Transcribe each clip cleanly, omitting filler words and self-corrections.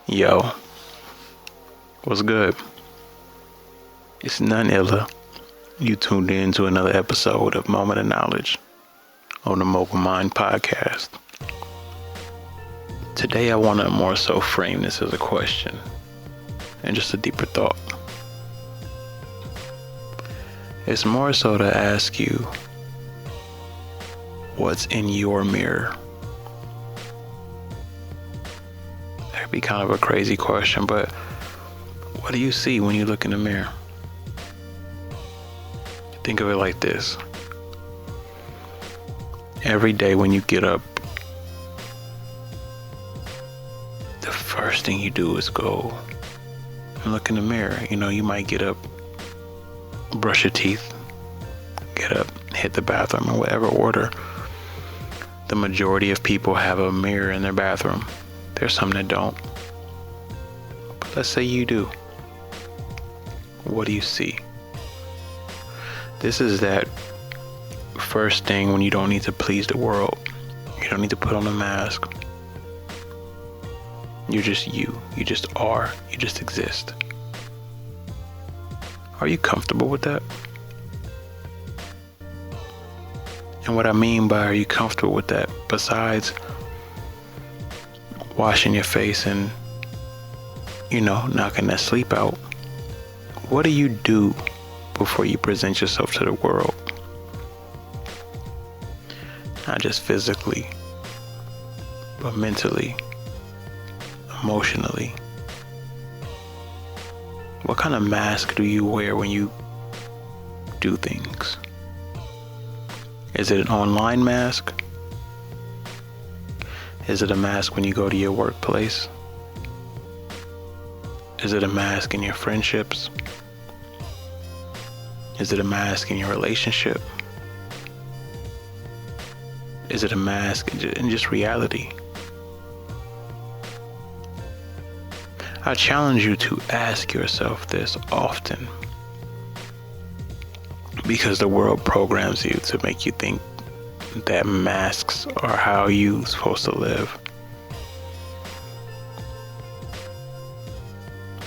Yo, what's good? It's none illa. You tuned in to another episode of Moment of Knowledge on the Mogul Mined Podcast. Today I want to more so frame this as a question and just a deeper thought. It's more so to ask you, what's in your mirror? That could be kind of a crazy question, but what do you see when you look in the mirror? Think of it like this. Every day when you get up, the first thing you do is go and look in the mirror. You might get up, brush your teeth, get up, hit the bathroom in whatever order. The majority of people have a mirror in their bathroom. There's some that don't. But let's say you do. What do you see? This is that first thing when you don't need to please the world. You don't need to put on a mask. You're just you. You just are. You just exist. Are you comfortable with that? And what I mean by are you comfortable with that, besides washing your face and, knocking that sleep out, what do you do before you present yourself to the world? Not just physically, but mentally, emotionally. What kind of mask do you wear when you do things? Is it an online mask? Is it a mask when you go to your workplace? Is it a mask in your friendships? Is it a mask in your relationship? Is it a mask in just reality? I challenge you to ask yourself this often, because the world programs you to make you think that masks are how you're supposed to live.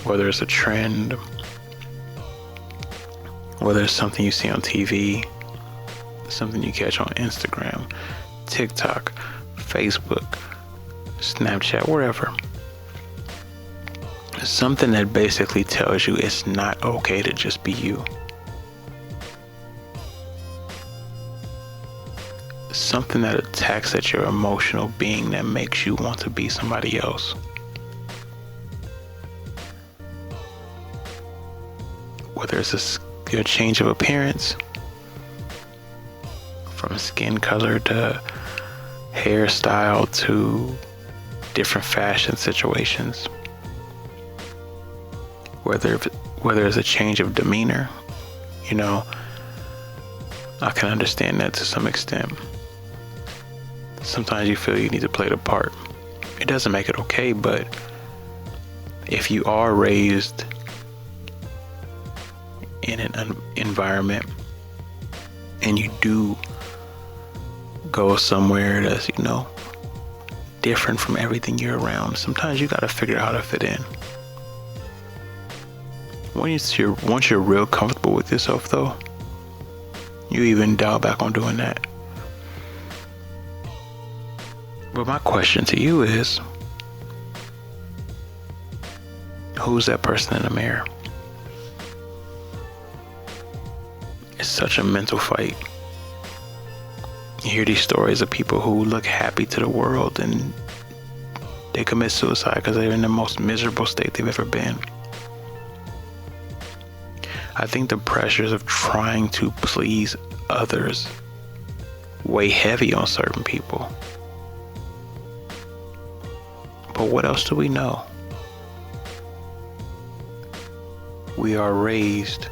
Whether it's a trend, whether it's something you see on TV, something you catch on Instagram, TikTok, Facebook, Snapchat, wherever. Something that basically tells you it's not okay to just be you. Something that attacks at your emotional being that makes you want to be somebody else. Whether it's a change of appearance, from skin color to hairstyle to different fashion situations. Whether it's a change of demeanor, I can understand that to some extent. Sometimes you feel you need to play the part. It doesn't make it okay, but if you are raised in an environment and you do go somewhere that's, different from everything you're around, sometimes you gotta figure out how to fit in. Once you're real comfortable with yourself, though, you even dial back on doing that. But my question to you is, who's that person in the mirror? It's such a mental fight. You hear these stories of people who look happy to the world and they commit suicide because they're in the most miserable state they've ever been. I think the pressures of trying to please others weigh heavy on certain people. But what else do we know? We are raised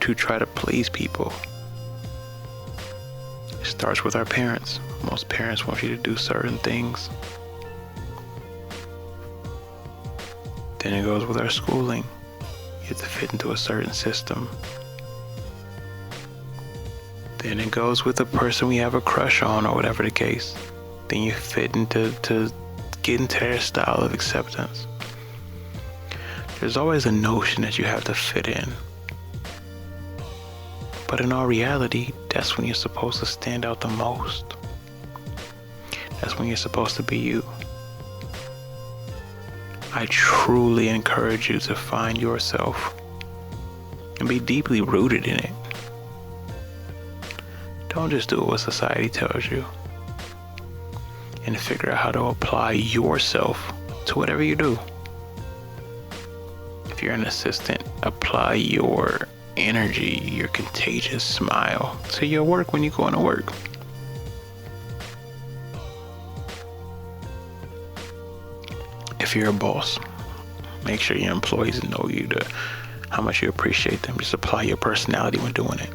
to try to please people. It starts with our parents. Most parents want you to do certain things. Then it goes with our schooling. You have to fit into a certain system. Then it goes with the person we have a crush on, or whatever the case. Then you fit into get into their style of acceptance. There's always a notion that you have to fit in. But in all reality, that's when you're supposed to stand out the most. That's when you're supposed to be you. I truly encourage you to find yourself and be deeply rooted in it. Don't just do what society tells you, and figure out how to apply yourself to whatever you do. If you're an assistant, apply your energy, your contagious smile to your work when you go into work. If you're a boss, make sure your employees know how much you appreciate them. Just apply your personality when doing it.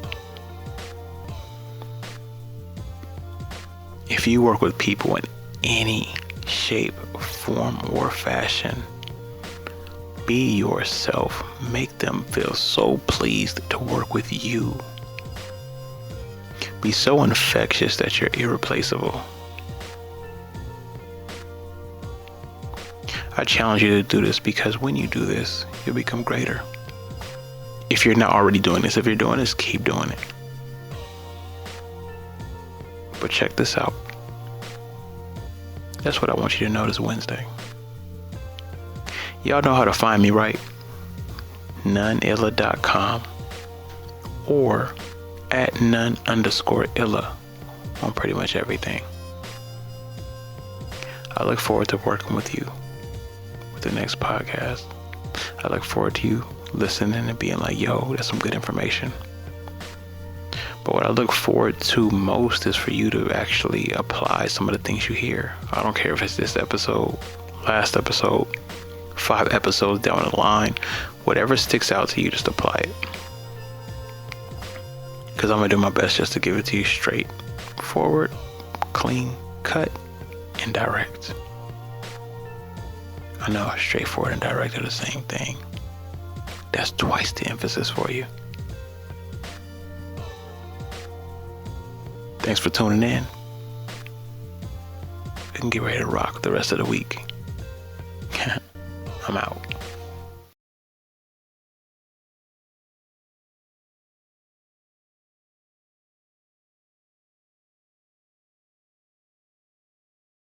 If you work with people in any shape, form, or fashion, be yourself. Make them feel so pleased to work with you. Be so infectious that you're irreplaceable. I challenge you to do this, because when you do this, you'll become greater. If you're not already doing this, if you're doing this, keep doing it. But check this out. That's what I want you to know this Wednesday. Y'all know how to find me, right? noneilla.com or at @none_illa on pretty much everything. I look forward to working with you with the next podcast. I look forward to you listening and being like, yo, that's some good information. But what I look forward to most is for you to actually apply some of the things you hear. I don't care if it's this episode, last episode, 5 episodes down the line. Whatever sticks out to you, just apply it. Because I'm going to do my best just to give it to you straight forward, clean, cut, and direct. I know straightforward and direct are the same thing. That's twice the emphasis for you. Thanks for tuning in. We can get ready to rock the rest of the week. I'm out.